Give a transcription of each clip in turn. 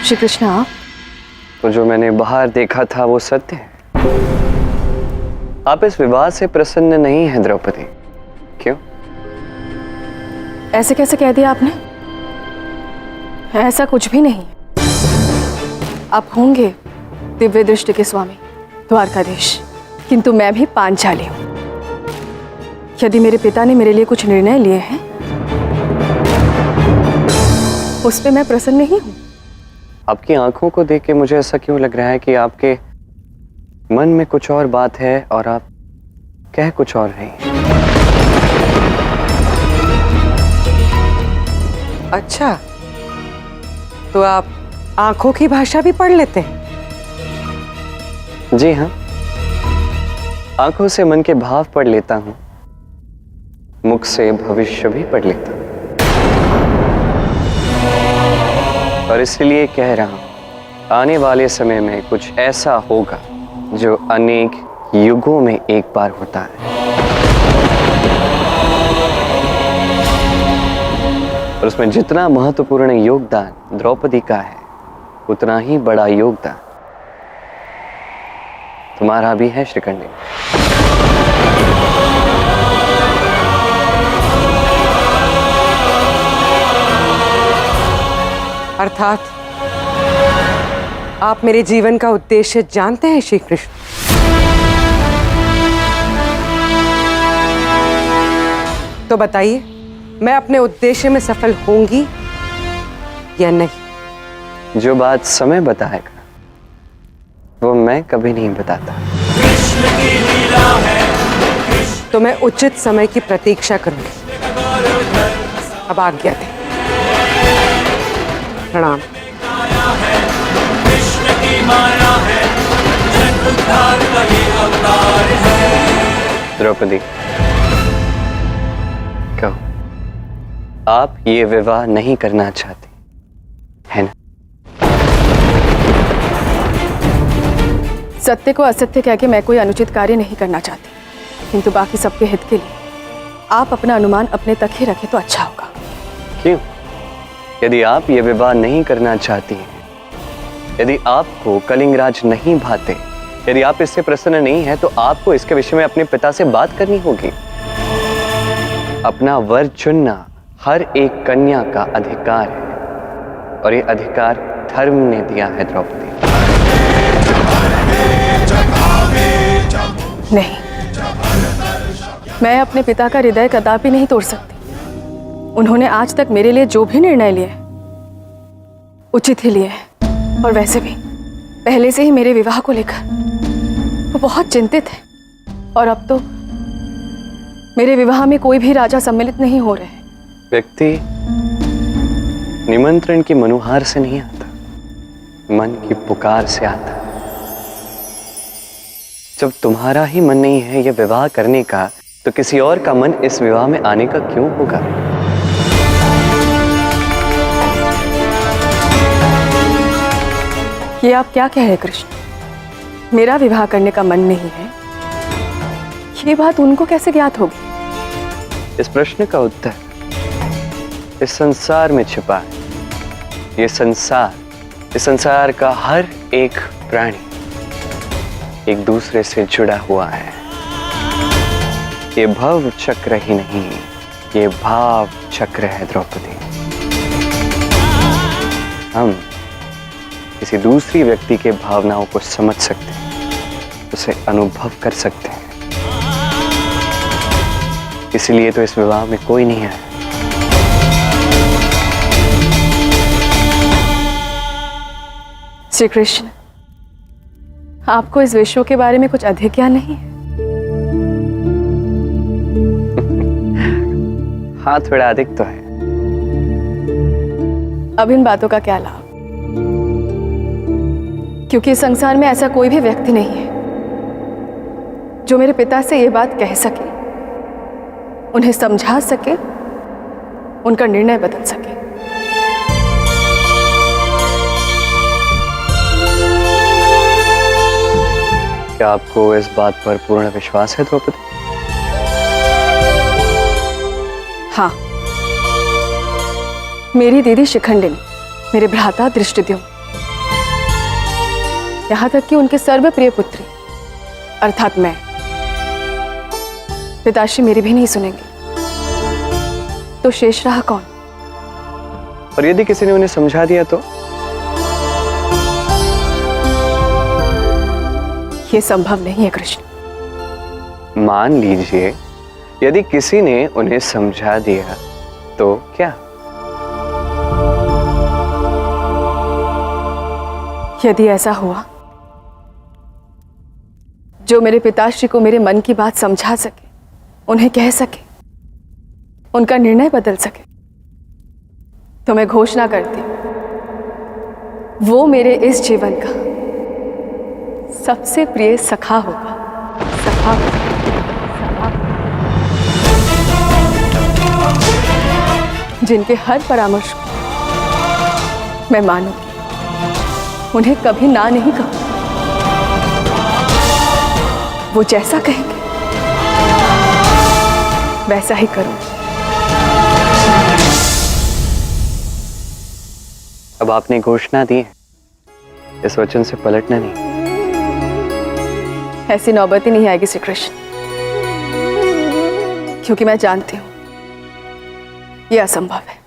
श्री कृष्ण, आप तो जो मैंने बाहर देखा था वो सत्य है। आप इस विवाह से प्रसन्न नहीं हैं द्रौपदी, क्यों? ऐसे कैसे कह दिया आपने? ऐसा कुछ भी नहीं। आप होंगे दिव्य दृष्टि के स्वामी, द्वारकाधीश, किंतु मैं भी पांचाली हूं। यदि मेरे पिता ने मेरे लिए कुछ निर्णय लिए हैं, उस पे मैं प्रसन्न नहीं हूं। आपकी आंखों को देख के मुझे ऐसा क्यों लग रहा है कि आपके मन में कुछ और बात है और आप कह कुछ और रही हैं। अच्छा, तो आप आंखों की भाषा भी पढ़ लेते हैं? जी हाँ, आंखों से मन के भाव पढ़ लेता हूं, मुख से भविष्य भी पढ़ लेता हूं, और इसलिए कह रहा हूं आने वाले समय में कुछ ऐसा होगा जो अनेक युगों में एक बार होता है, और उसमें जितना महत्वपूर्ण योगदान द्रौपदी का है, उतना ही बड़ा योगदान तुम्हारा भी है श्रीखंडी। अर्थात आप मेरे जीवन का उद्देश्य जानते हैं श्री कृष्ण? तो बताइए, मैं अपने उद्देश्य में सफल होंगी या नहीं? जो बात समय बताएगा वो मैं कभी नहीं बताता। तो मैं उचित समय की प्रतीक्षा करूंगी। अब आज्ञा दें। प्रणाम। द्रौपदी, कहो, आप ये विवाह नहीं करना चाहती, है ना? सत्य को असत्य कह के मैं कोई अनुचित कार्य नहीं करना चाहती, किंतु बाकी सबके हित के लिए आप अपना अनुमान अपने तक ही रखें तो अच्छा होगा। क्यों? यदि आप ये विवाह नहीं करना चाहती हैं, यदि आपको कलिंगराज नहीं भाते, यदि आप इससे प्रसन्न नहीं है, तो आपको इसके विषय में अपने पिता से बात करनी होगी। अपना वर चुनना हर एक कन्या का अधिकार है, और ये अधिकार धर्म ने दिया है द्रौपदी। नहीं, मैं अपने पिता का हृदय कदापि नहीं तोड़ सकती। उन्होंने आज तक मेरे लिए जो भी निर्णय लिए उचित ही लिए हैं, और वैसे भी पहले से ही मेरे विवाह को लेकर वो बहुत चिंतित है, और अब तो मेरे विवाह में कोई भी राजा सम्मिलित नहीं हो रहे हैं। व्यक्ति निमंत्रण की मनुहार से नहीं आता, मन की पुकार से आता। जब तुम्हारा ही मन नहीं है यह विवाह करने का, तो किसी और का मन इस विवाह में आने का क्यों होगा? ये आप क्या कह रहे कृष्ण? मेरा विवाह करने का मन नहीं है, ये बात उनको कैसे ज्ञात होगी? इस प्रश्न का उत्तर इस संसार में छिपा है। ये संसार का हर एक प्राणी एक दूसरे से जुड़ा हुआ है। ये भव चक्र ही नहीं, ये भाव चक्र है द्रौपदी। हम किसी दूसरी व्यक्ति के भावनाओं को समझ सकते हैं, उसे अनुभव कर सकते हैं। इसलिए तो इस विवाह में कोई नहीं आया। श्री कृष्ण, आपको इस विषयों के बारे में कुछ अधिक ज्ञान नहीं है? हाँ, थोड़ा अधिक तो है। अब इन बातों का क्या लाभ? क्योंकि इस संसार में ऐसा कोई भी व्यक्ति नहीं है जो मेरे पिता से ये बात कह सके, उन्हें समझा सके, उनका निर्णय बदल सके। क्या आपको इस बात पर पूर्ण विश्वास है द्रौपदी? हाँ, मेरी दीदी शिखंडिनी, मेरे भ्राता दृष्टिद्युम्न यहाँ तक कि उनके सर्वप्रिय पुत्री अर्थात मैं, पिताश्री मेरी भी नहीं सुनेंगे, तो शेष रहा कौन? और यदि किसी ने उन्हें समझा दिया तो? यह संभव नहीं है कृष्ण। मान लीजिए यदि किसी ने उन्हें समझा दिया तो क्या? यदि ऐसा हुआ, जो मेरे पिताश्री को मेरे मन की बात समझा सके, उन्हें कह सके, उनका निर्णय बदल सके, तो मैं घोषणा करती हूं, वो मेरे इस जीवन का सबसे प्रिय सखा होगा। सखा होगा। जिनके हर परामर्श को मैं मानूंगी, उन्हें कभी ना नहीं कहूंगी। वो जैसा कहेंगे वैसा ही करूंगी। अब आपने घोषणा दी है, इस वचन से पलटना नहीं। ऐसी नौबत ही नहीं आएगी श्री कृष्ण, क्योंकि मैं जानती हूं यह असंभव है।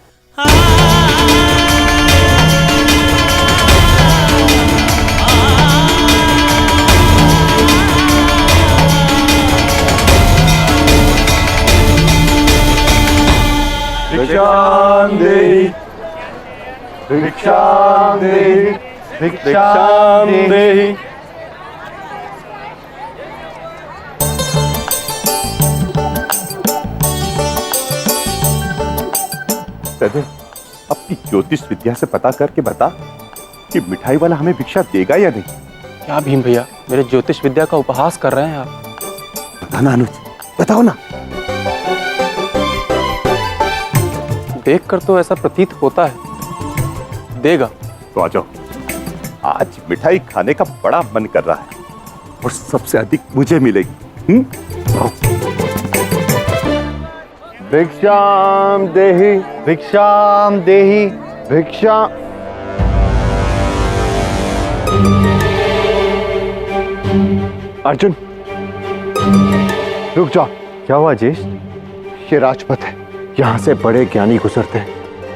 भिक्षां देहि भिक्षां देहि भिक्षां देहि। अपनी ज्योतिष विद्या से पता करके बता कि मिठाई वाला हमें भिक्षा देगा या नहीं। क्या भीम भैया, मेरे ज्योतिष विद्या का उपहास कर रहे हैं आप? बता ना अनुज, बताओ ना। देखकर तो ऐसा प्रतीत होता है देगा। तो आ जाओ, आज मिठाई खाने का बड़ा मन कर रहा है और सबसे अधिक मुझे मिलेगी। भिक्षां देहि भिक्षां देहि भिक्षा। अर्जुन, रुक जा। क्या हुआ जेश? ये राजपथ है, यहाँ से बड़े ज्ञानी गुजरते हैं,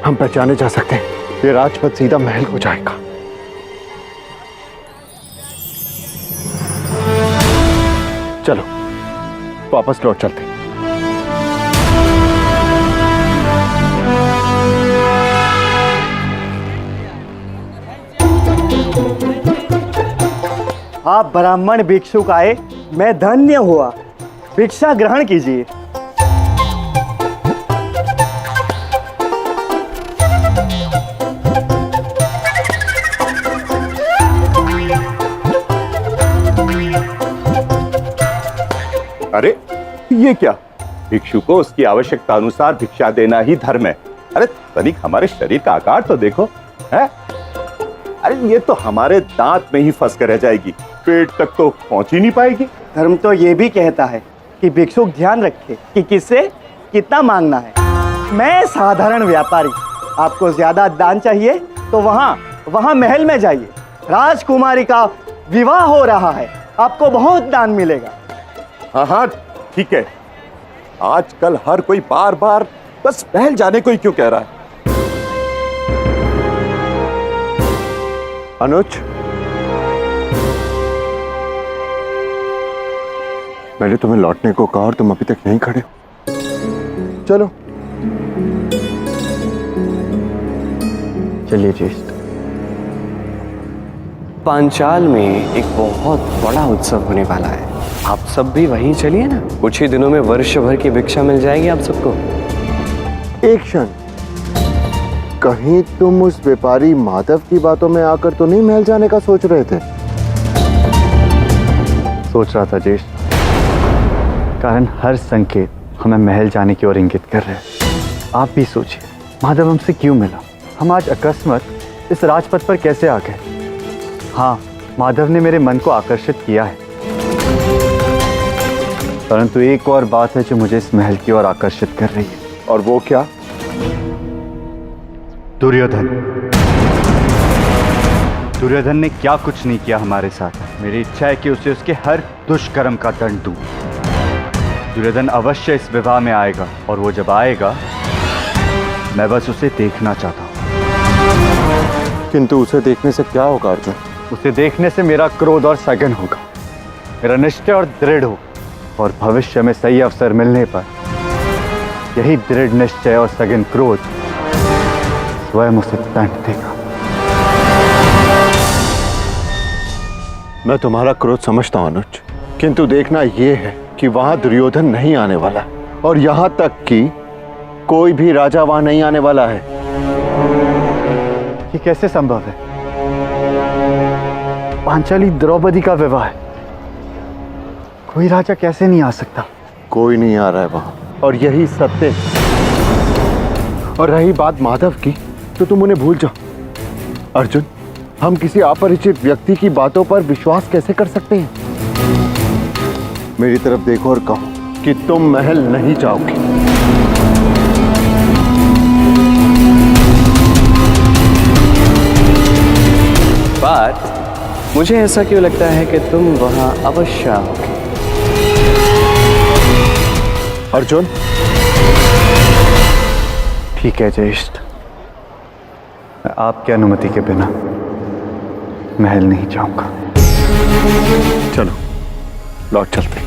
हम पहचाने जा सकते हैं। ये राजपथ सीधा महल को जाएगा। चलो वापस लौट चलते हैं। आप ब्राह्मण भिक्षुक आए, मैं धन्य हुआ। भिक्षा ग्रहण कीजिए। अरे ये क्या? भिक्षु को उसकी आवश्यकता अनुसार भिक्षा देना ही धर्म है। अरे तनिक हमारे शरीर का आकार तो देखो है। अरे ये तो हमारे दांत में ही फंस कर रह जाएगी, पेट तक तो पहुंच ही नहीं पाएगी। धर्म तो ये भी कहता है कि भिक्षुक ध्यान रखे कि किससे कितना मांगना है। मैं साधारण व्यापारी, आपको ज्यादा दान चाहिए तो वहाँ महल में जाइए। राजकुमारी का विवाह हो रहा है, आपको बहुत दान मिलेगा। हाँ हाँ ठीक है। आजकल हर कोई बार बार बस महल जाने को ही क्यों कह रहा है? अनुज, मैंने तुम्हें लौटने को कहा और तुम अभी तक यहीं खड़े हो। चलो चलिए ज्येष्ठ। पांचाल में एक बहुत बड़ा उत्सव होने वाला है, आप सब भी वहीं चलिए ना। कुछ ही दिनों में वर्ष भर की भिक्षा मिल जाएगी आप सबको। एक क्षण, कहीं तुम उस व्यापारी माधव की बातों में आकर तो नहीं महल जाने का सोच रहे थे? सोच रहा था ज्येष्ठ, कारण हर संकेत हमें महल जाने की ओर इंगित कर रहे हैं। आप भी सोचिए, माधव हमसे क्यों मिला? हम आज अकस्मात इस राजपथ पर कैसे आ गए? हाँ, माधव ने मेरे मन को आकर्षित किया है, परंतु एक और बात है जो मुझे इस महल की ओर आकर्षित कर रही है। और वो क्या? दुर्योधन। दुर्योधन ने क्या कुछ नहीं किया हमारे साथ। मेरी इच्छा है कि उसे उसके हर दुष्कर्म का दंड दूं। दुर्योधन अवश्य इस विवाह में आएगा, और वो जब आएगा मैं बस उसे देखना चाहता हूं। किंतु उसे देखने से क्या होगा अर्जुन? उसे देखने से मेरा क्रोध और सघन होगा, मेरा निश्चय और दृढ़ हो, और भविष्य में सही अवसर मिलने पर यही दृढ़ निश्चय और सघन क्रोध स्वयं उसे दंड देगा। मैं तुम्हारा क्रोध समझता हूं अनुज, किंतु देखना यह है कि वहां दुर्योधन नहीं आने वाला, और यहां तक कि कोई भी राजा वहां नहीं आने वाला है। ये कैसे संभव है? पांचाली द्रौपदी का विवाह है, कोई राजा कैसे नहीं आ सकता? कोई नहीं आ रहा है वहां, और यही सत्य है। और रही बात माधव की, तो तुम उन्हें भूल जाओ। अर्जुन, हम किसी अपरिचित व्यक्ति की बातों पर विश्वास कैसे कर सकते हैं? मेरी तरफ देखो और कहो कि तुम महल नहीं जाओगे। बात मुझे ऐसा क्यों लगता है कि तुम वहां अवश्य आओगे। अर्जुन, ठीक है ज्येष्ठ, मैं आपकी अनुमति के बिना महल नहीं जाऊंगा। चलो लौट चलते हैं।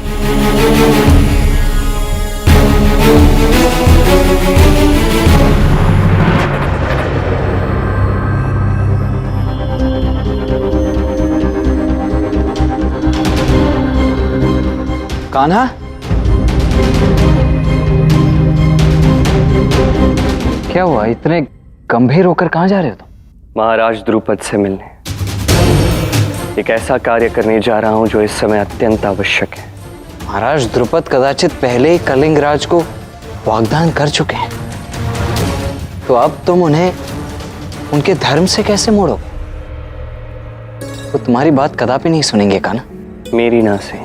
कान्हा, क्या हुआ? इतने गंभीर होकर कहां जा रहे हो तुम? महाराज द्रुपद से मिलने। एक ऐसा कार्य करने जा रहा हूं जो इस समय अत्यंत आवश्यक है। महाराज द्रुपद कदाचित पहले ही कलिंग राज को वाग्दान कर चुके हैं, तो अब तुम उन्हें उनके धर्म से कैसे मोड़ो? वो तुम्हारी बात कदापि नहीं सुनेंगे कान्हा। मेरी ना सही,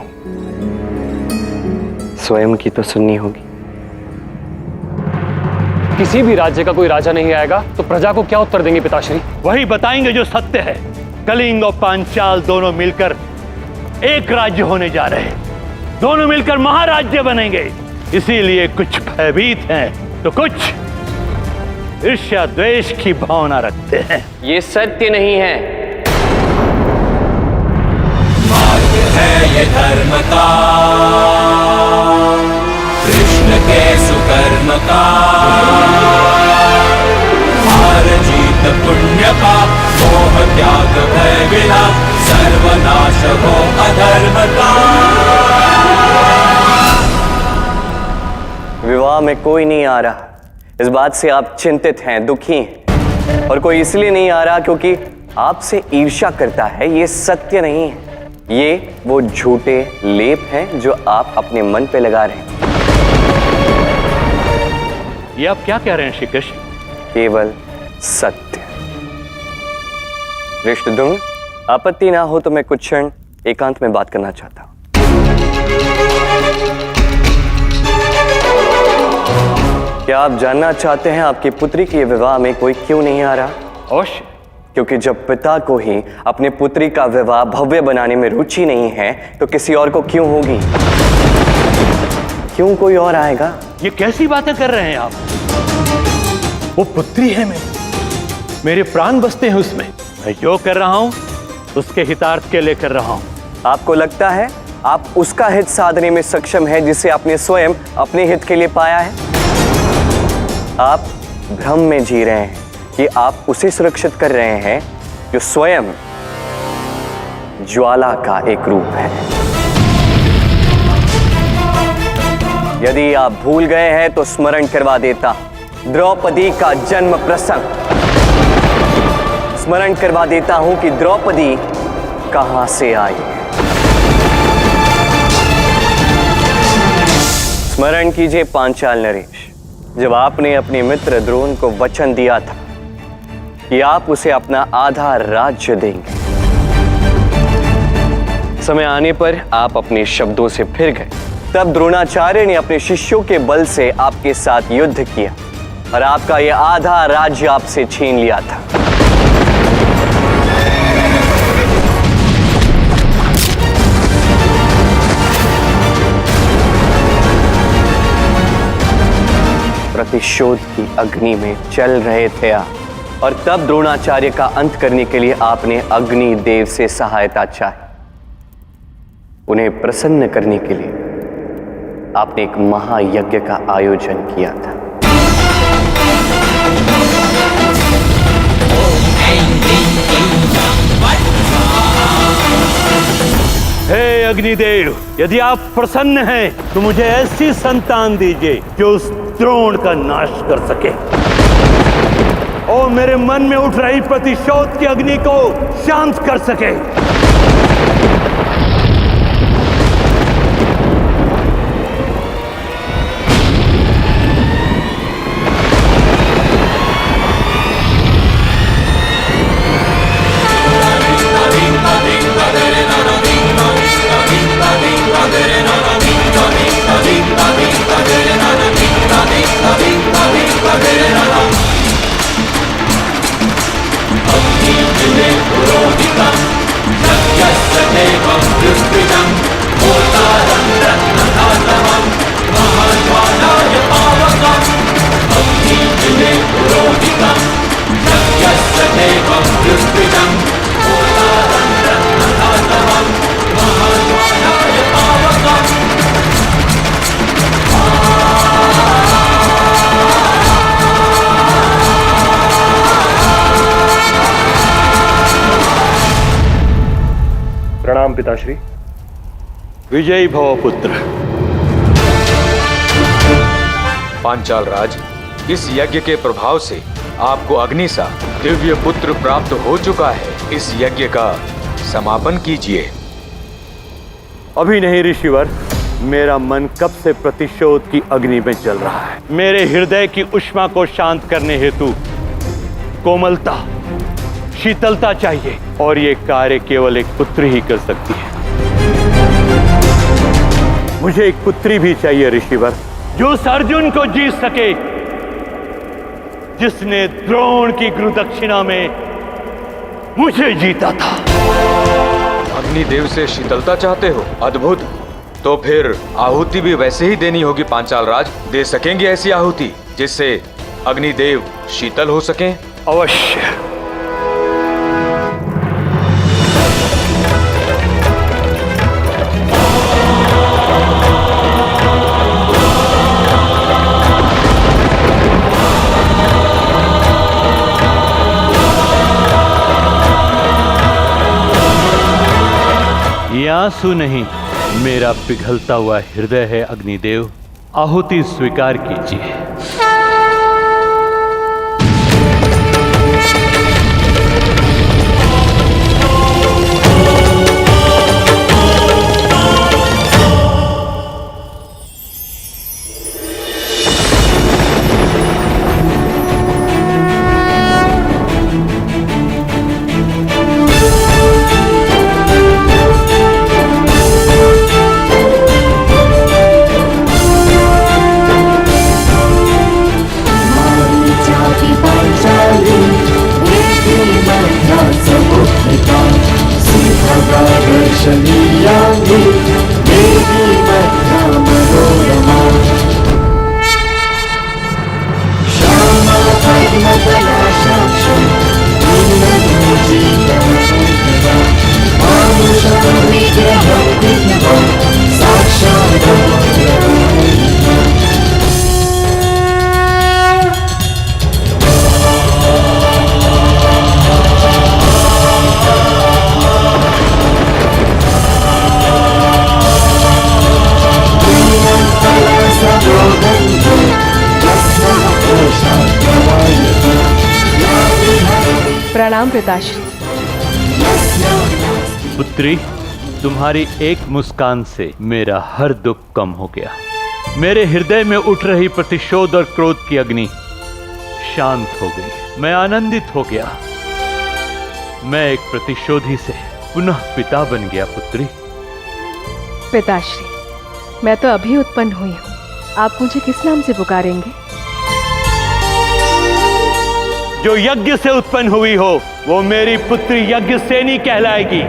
स्वयं की तो सुननी होगी। किसी भी राज्य का कोई राजा नहीं आएगा तो प्रजा को क्या उत्तर देंगे पिताश्री? वही बताएंगे जो सत्य है। कलिंग और पांचाल दोनों मिलकर एक राज्य होने जा रहे हैं, दोनों मिलकर महाराज्य बनेंगे। इसीलिए कुछ भयभीत हैं तो कुछ ईर्ष्या द्वेष की भावना रखते हैं। ये सत्य नहीं है। मार्ग है ये धर्म का, कृष्ण के सुकर्म का, हार जीत पुण्य का, मोह त्याग भय विलाप, सर्वनाश हो अधर्म का। विवाह में कोई नहीं आ रहा, इस बात से आप चिंतित हैं, दुखी हैं, और कोई इसलिए नहीं आ रहा क्योंकि आपसे ईर्ष्या करता है। ये सत्य नहीं है, ये वो झूठे लेप हैं जो आप अपने मन पे लगा रहे हैं। ये आप क्या कह रहे हैं श्री कृष्ण? केवल सत्य। ऋष्टद्युम्न, आपत्ति ना हो तो मैं कुछ क्षण एकांत में बात करना चाहता हूं। क्या आप जानना चाहते हैं आपकी पुत्री के विवाह में कोई क्यों नहीं आ रहा? अवश्य। क्योंकि जब पिता को ही अपने पुत्री का विवाह भव्य बनाने में रुचि नहीं है तो किसी और को क्यों होगी? क्यों कोई और आएगा? ये कैसी बातें कर रहे हैं आप? वो पुत्री है मेरे प्राण बसते हैं उसमें। मैं जो कर रहा हूं उसके हितार्थ के लिए कर रहा हूं। आपको लगता है आप उसका हित साधने में सक्षम है जिसे आपने स्वयं अपने हित के लिए पाया है? आप भ्रम में जी रहे हैं कि आप उसे सुरक्षित कर रहे हैं जो स्वयं ज्वाला का एक रूप है। यदि आप भूल गए हैं तो स्मरण करवा देता द्रौपदी का जन्म प्रसंग। स्मरण करवा देता हूं कि द्रौपदी कहां से आई है। स्मरण कीजिए पांचाल नरेश, जब आपने अपने मित्र द्रोण को वचन दिया था कि आप उसे अपना आधा राज्य देंगे। समय आने पर आप अपने शब्दों से फिर गए। तब द्रोणाचार्य ने अपने शिष्यों के बल से आपके साथ युद्ध किया और आपका यह आधा राज्य आपसे छीन लिया था। प्रतिशोध की अग्नि में चल रहे थे आप, और तब द्रोणाचार्य का अंत करने के लिए आपने अग्निदेव से सहायता चाही। उन्हें प्रसन्न करने के लिए आपने एक महायज्ञ का आयोजन किया था। हे अग्निदेव, यदि आप प्रसन्न हैं तो मुझे ऐसी संतान दीजिए जो उस द्रोण का नाश कर सके और मेरे मन में उठ रही प्रतिशोध की अग्नि को शांत कर सके। प्रणाम पिताश्री। विजयी भव पुत्र। पांचाल राज, इस यज्ञ के प्रभाव से आपको अग्नि सा दिव्य पुत्र प्राप्त हो चुका है। इस यज्ञ का समापन कीजिए। अभी नहीं ऋषिवर, मेरा मन कब से प्रतिशोध की अग्नि में जल रहा है। मेरे हृदय की उष्मा को शांत करने हेतु कोमलता, शीतलता चाहिए, और ये कार्य केवल एक पुत्री ही कर सकती है। मुझे एक पुत्री भी चाहिए ऋषिवर, जो उस अर्जुन को जीत सके जिसने द्रोण की गुरु दक्षिणा में मुझे जीता था। अग्निदेव से शीतलता चाहते हो? अद्भुत। तो फिर आहुति भी वैसे ही देनी होगी पांचाल राज। दे सकेंगे ऐसी आहुति जिससे अग्निदेव शीतल हो सकें? अवश्य। ये आंसू नहीं, मेरा पिघलता हुआ हृदय है अग्निदेव। आहुति स्वीकार कीजिए। प्रणाम पिताश्री। पुत्री, तुम्हारी एक मुस्कान से मेरा हर दुख कम हो गया। मेरे हृदय में उठ रही प्रतिशोध और क्रोध की अग्नि शांत हो गई। मैं आनंदित हो गया। मैं एक प्रतिशोधी से पुनः पिता बन गया। पुत्री। पिताश्री, मैं तो अभी उत्पन्न हुई हूँ, आप मुझे किस नाम से पुकारेंगे? जो यज्ञ से उत्पन्न हुई हो वो मेरी पुत्री यज्ञसेनी कहलाएगी।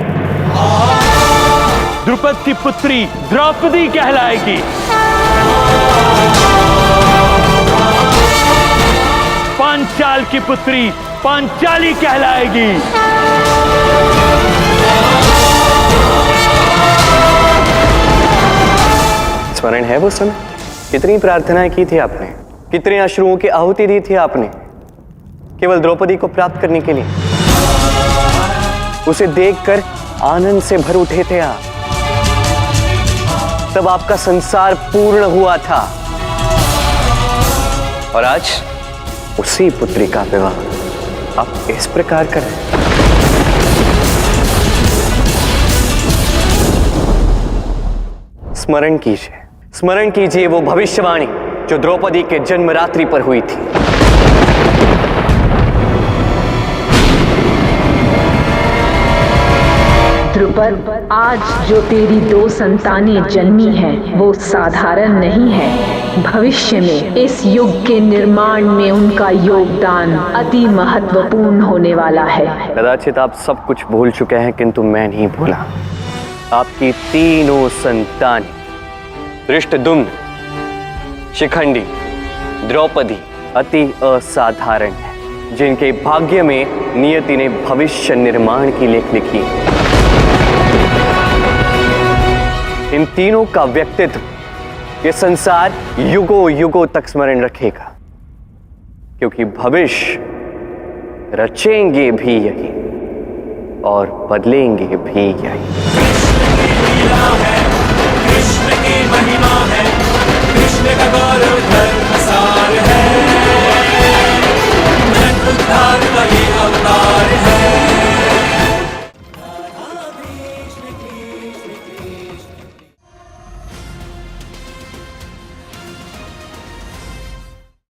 द्रुपद की पुत्री द्रौपदी कहलाएगी। पांचाल की पुत्री पांचाली कहलाएगी। स्मरण है वो समय? कितनी प्रार्थनाएं की थी आपने, कितने अश्रुओं की आहुति दी थी आपने केवल द्रौपदी को प्राप्त करने के लिए। उसे देखकर आनंद से भर उठे थे आप। तब आपका संसार पूर्ण हुआ था और आज उसी पुत्री का विवाह आप इस प्रकार कर रहे हैं। स्मरण कीजिए वो भविष्यवाणी जो द्रौपदी के जन्म रात्रि पर हुई थी। द्रुपद, आज जो तेरी 2 संतानें जन्मी हैं वो साधारण नहीं है। भविष्य में इस युग के निर्माण में उनका योगदान अति महत्वपूर्ण होने वाला है। कदाचित आप सब कुछ भूल चुके हैं, किंतु मैं नहीं भूला। आपकी तीनों संतानें धृष्टद्युम्न, शिखंडी, द्रौपदी अति असाधारण है, जिनके भाग्य में नियति ने भविष्य निर्माण की लेख लिखी। इन तीनों का व्यक्तित्व ये संसार युगों युगों तक स्मरण रखेगा, क्योंकि भविष्य रचेंगे भी यही और बदलेंगे भी यही। कृष्ण की महिमा है, कृष्ण का गौरव धर्मसार है, उद्धार का ये अवतार है।